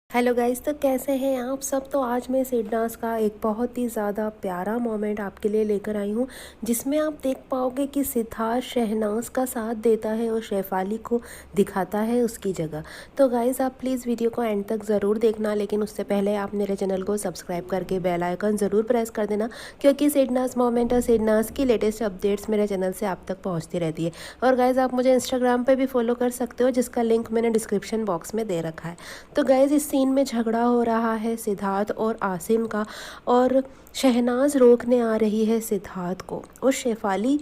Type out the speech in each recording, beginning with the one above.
Hello guys, तो कैसे हैं आप सब। तो आज मैं सिडनास का एक बहुत ही ज़्यादा प्यारा मोमेंट आपके लिए लेकर आई हूँ, जिसमें आप देख पाओगे कि सिद्धार्थ शहनाज का साथ देता है और शेफाली को दिखाता है उसकी जगह। तो गाइस, आप प्लीज़ वीडियो को एंड तक ज़रूर देखना, लेकिन उससे पहले आप मेरे चैनल को सब्सक्राइब करके बेल आइकन ज़रूर प्रेस कर देना, क्योंकि सिडनास मोमेंट और सिडनास की लेटेस्ट अपडेट्स मेरे चैनल से आप तक पहुँचती रहती है। और गाइज़, आप मुझे इंस्टाग्राम पर भी फॉलो कर सकते हो, जिसका लिंक मैंने डिस्क्रिप्शन बॉक्स में दे रखा है। तो गाइज़, इस सीन में झगड़ा हो रहा है सिद्धार्थ और आसिम का, और शहनाज रोकने आ रही है सिद्धार्थ को, और शेफाली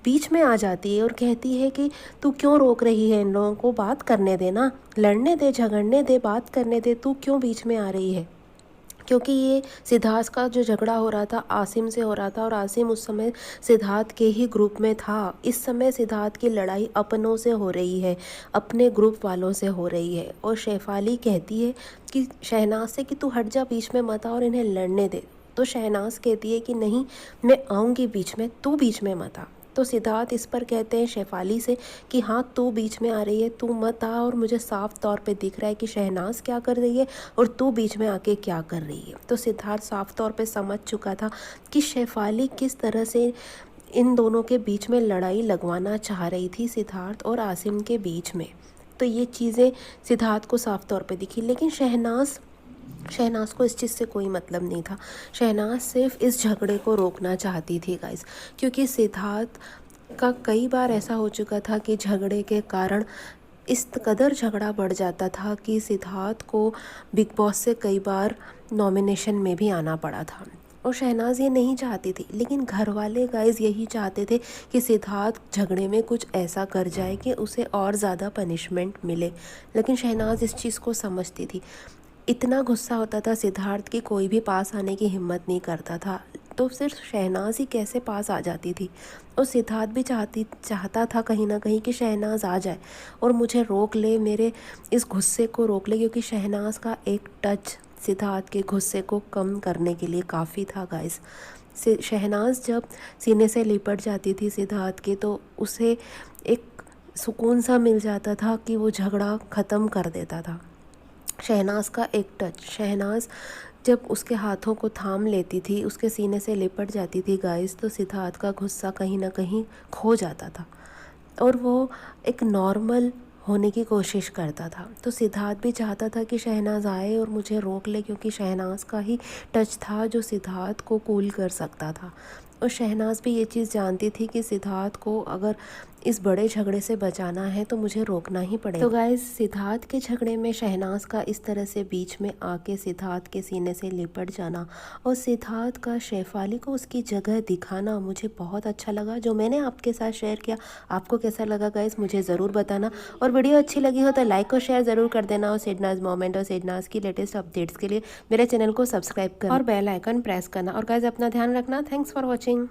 बीच में आ जाती है और कहती है कि तू क्यों रोक रही है इन लोगों को, बात करने दे ना, लड़ने दे, झगड़ने दे, बात करने दे, तू क्यों बीच में आ रही है। क्योंकि ये सिद्धार्थ का जो झगड़ा हो रहा था आसिम से हो रहा था, और आसिम उस समय सिद्धार्थ के ही ग्रुप में था। इस समय सिद्धार्थ की लड़ाई अपनों से हो रही है, अपने ग्रुप वालों से हो रही है। और शेफाली कहती है कि शहनाज से कि तू हट जा, बीच में मत आ और इन्हें लड़ने दे। तो शहनाज कहती है कि नहीं, मैं आऊँगी बीच में, तू बीच में मत आ। तो सिद्धार्थ इस पर कहते हैं शेफाली से कि हाँ, तू बीच में आ रही है, तू मत आ, और मुझे साफ तौर पे दिख रहा है कि शहनाज क्या कर रही है और तू बीच में आके क्या कर रही है। तो सिद्धार्थ साफ तौर पे समझ चुका था कि शेफाली किस तरह से इन दोनों के बीच में लड़ाई लगवाना चाह रही थी, सिद्धार्थ और आसिम के बीच में। तो ये चीज़ें सिद्धार्थ को साफ तौर पे दिखी, लेकिन शहनाज को इस चीज़ से कोई मतलब नहीं था। शहनाज सिर्फ इस झगड़े को रोकना चाहती थी गाइस, क्योंकि सिद्धार्थ का कई बार ऐसा हो चुका था कि झगड़े के कारण इस कदर झगड़ा बढ़ जाता था कि सिद्धार्थ को बिग बॉस से कई बार नॉमिनेशन में भी आना पड़ा था। और शहनाज ये नहीं चाहती थी, लेकिन घर वाले गाइस यही चाहते थे कि सिद्धार्थ झगड़े में कुछ ऐसा कर जाए कि उसे और ज़्यादा पनिशमेंट मिले। लेकिन शहनाज इस चीज़ को समझती थी। इतना गुस्सा होता था सिद्धार्थ की कोई भी पास आने की हिम्मत नहीं करता था, तो सिर्फ शहनाज ही कैसे पास आ जाती थी। और सिद्धार्थ भी चाहता था कहीं ना कहीं कि शहनाज आ जाए और मुझे रोक ले, मेरे इस गुस्से को रोक ले, क्योंकि शहनाज का एक टच सिद्धार्थ के गुस्से को कम करने के लिए काफ़ी था गाइस। शहनाज जब सीने से लिपट जाती थी सिद्धार्थ के, तो उसे एक सुकून सा मिल जाता था कि वो झगड़ा ख़त्म कर देता था। शहनाज का एक टच, शहनाज जब उसके हाथों को थाम लेती थी, उसके सीने से लिपट जाती थी गाइस, तो सिद्धार्थ का गुस्सा कहीं ना कहीं खो जाता था और वो एक नॉर्मल होने की कोशिश करता था। तो सिद्धार्थ भी चाहता था कि शहनाज आए और मुझे रोक ले, क्योंकि शहनाज का ही टच था जो सिद्धार्थ को कूल कर सकता था। और शहनाज भी ये चीज़ जानती थी कि सिद्धार्थ को अगर इस बड़े झगड़े से बचाना है तो मुझे रोकना ही पड़ेगा। तो गाइस, सिद्धार्थ के झगड़े में शहनाज का इस तरह से बीच में आके सिद्धार्थ के सीने से लिपट जाना और सिद्धार्थ का शेफाली को उसकी जगह दिखाना मुझे बहुत अच्छा लगा, जो मैंने आपके साथ शेयर किया। आपको कैसा लगा गाइस, मुझे ज़रूर बताना। और वीडियो अच्छी लगी हो तो लाइक और शेयर ज़रूर कर देना। और सिडनाज मोमेंट और सिडनाज की लेटेस्ट अपडेट्स के लिए मेरे चैनल को सब्सक्राइब करना और बेल आइकन प्रेस करना। और गाइस, अपना ध्यान रखना। Thanks for watching.